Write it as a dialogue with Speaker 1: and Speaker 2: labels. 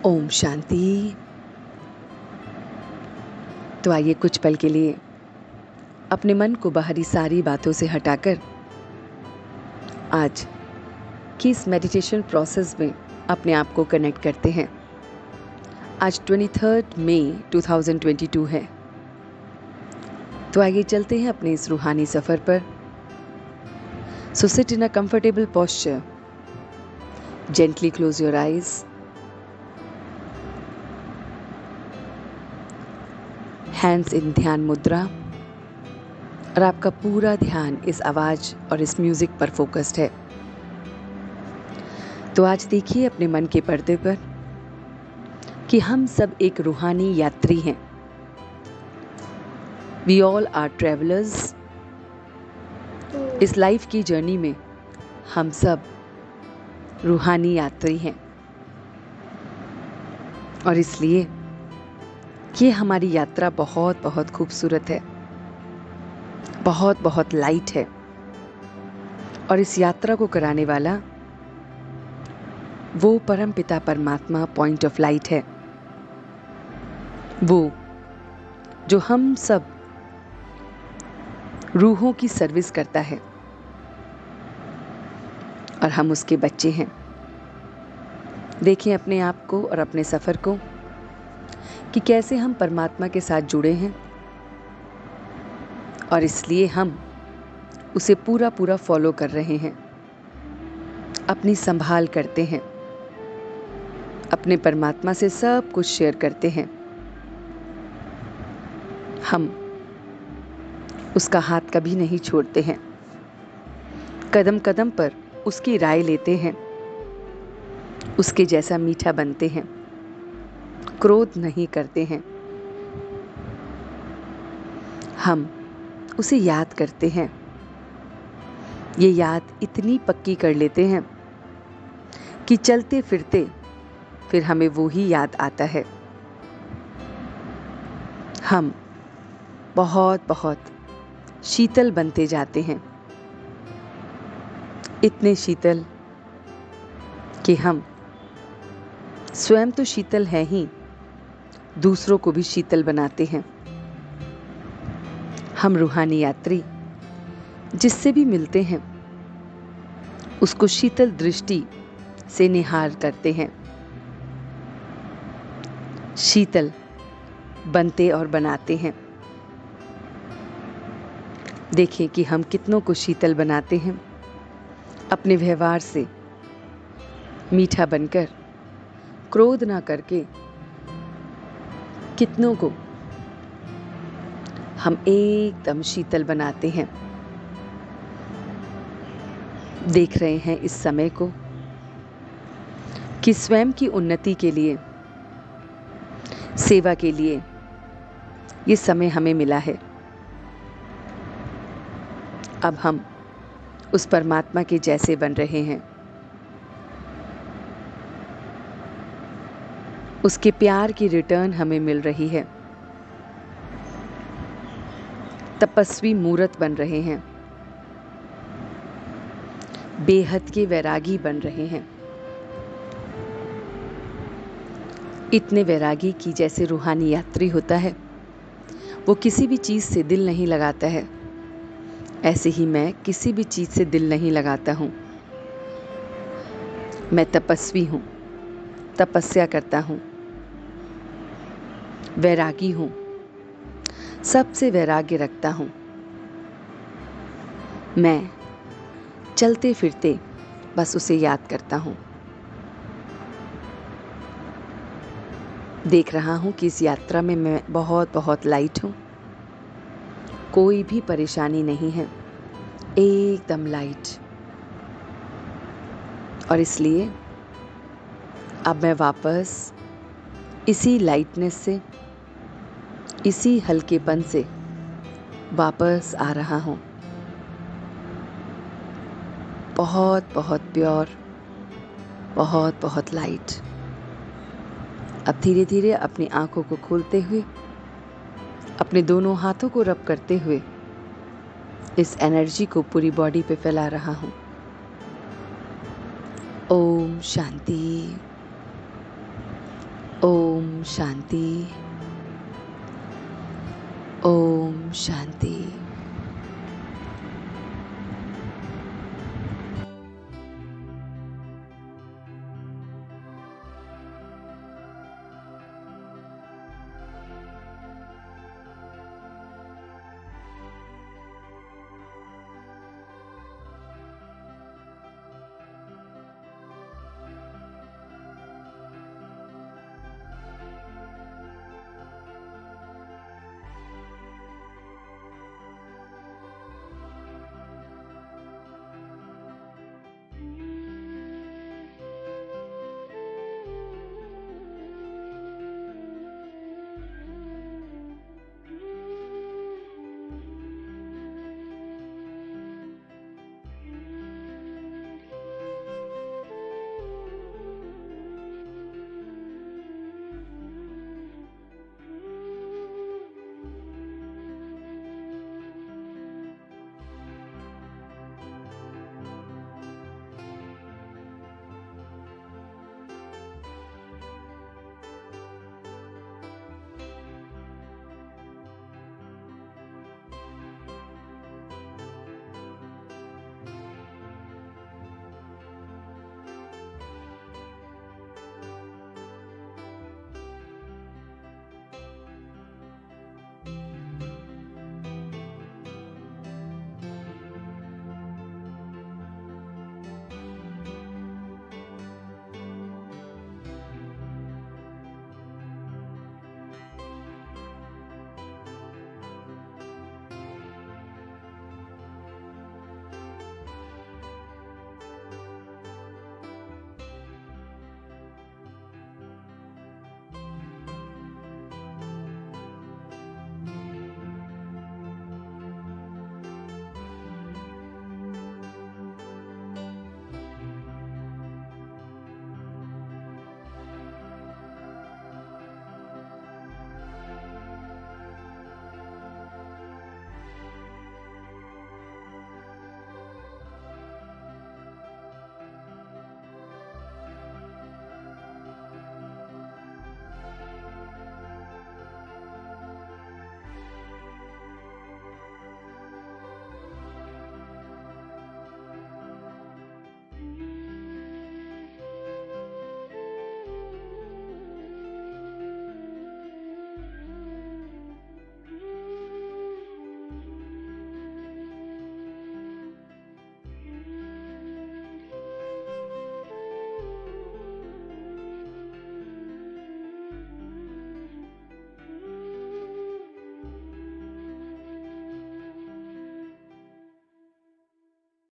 Speaker 1: ओम शांति। तो आइए कुछ पल के लिए अपने मन को बाहरी सारी बातों से हटाकर आज की इस मेडिटेशन प्रोसेस में अपने आप को कनेक्ट करते हैं। आज 23 मई 2022 है। तो आइए चलते हैं अपने इस रूहानी सफ़र पर। So sit in a comfortable posture, gently close your eyes, hands in ध्यान मुद्रा, और आपका पूरा ध्यान इस आवाज़ और इस म्यूज़िक पर फोकस्ड है। तो आज देखिए अपने मन के पर्दे पर कि हम सब एक रूहानी यात्री हैं। We all are travellers. इस लाइफ की जर्नी में हम सब रूहानी यात्री हैं, और इसलिए ये हमारी यात्रा बहुत बहुत खूबसूरत है, बहुत बहुत लाइट है। और इस यात्रा को कराने वाला वो परम पिता परमात्मा पॉइंट ऑफ लाइट है, वो जो हम सब रूहों की सर्विस करता है, और हम उसके बच्चे हैं। देखें अपने आप को और अपने सफ़र को कि कैसे हम परमात्मा के साथ जुड़े हैं, और इसलिए हम उसे पूरा पूरा फॉलो कर रहे हैं, अपनी संभाल करते हैं, अपने परमात्मा से सब कुछ शेयर करते हैं। हम उसका हाथ कभी नहीं छोड़ते हैं, कदम कदम पर उसकी राय लेते हैं, उसके जैसा मीठा बनते हैं, क्रोध नहीं करते हैं। हम उसे याद करते हैं, ये याद इतनी पक्की कर लेते हैं कि चलते फिरते फिर हमें वो ही याद आता है। हम बहुत बहुत शीतल बनते जाते हैं, इतने शीतल कि हम स्वयं तो शीतल हैं ही, दूसरों को भी शीतल बनाते हैं। हम रूहानी यात्री जिससे भी मिलते हैं उसको शीतल दृष्टि से निहार करते हैं, शीतल बनते और बनाते हैं। देखें कि हम कितनों को शीतल बनाते हैं अपने व्यवहार से, मीठा बनकर, क्रोध ना करके। कितनों को हम एकदम शीतल बनाते हैं। देख रहे हैं इस समय को कि स्वयं की उन्नति के लिए, सेवा के लिए ये समय हमें मिला है। अब हम उस परमात्मा के जैसे बन रहे हैं, उसके प्यार की रिटर्न हमें मिल रही है। तपस्वी मूर्त बन रहे हैं, बेहद के वैरागी बन रहे हैं। इतने वैरागी की जैसे रूहानी यात्री होता है वो किसी भी चीज़ से दिल नहीं लगाता है, ऐसे ही मैं किसी भी चीज़ से दिल नहीं लगाता हूँ। मैं तपस्वी हूँ, तपस्या करता हूँ, वैरागी हूँ, सबसे वैराग्य रखता हूँ। मैं चलते फिरते बस उसे याद करता हूँ। देख रहा हूँ कि इस यात्रा में मैं बहुत बहुत लाइट हूँ, कोई भी परेशानी नहीं है, एकदम लाइट। और इसलिए अब मैं वापस इसी लाइटनेस से, इसी हल्केपन से वापस आ रहा हूँ, बहुत बहुत प्योर, बहुत बहुत लाइट। अब धीरे धीरे अपनी आंखों को खोलते हुए, अपने दोनों हाथों को रब करते हुए इस एनर्जी को पूरी बॉडी पे फैला रहा हूँ। ओम शांति। ओम शांति। ओम शांति।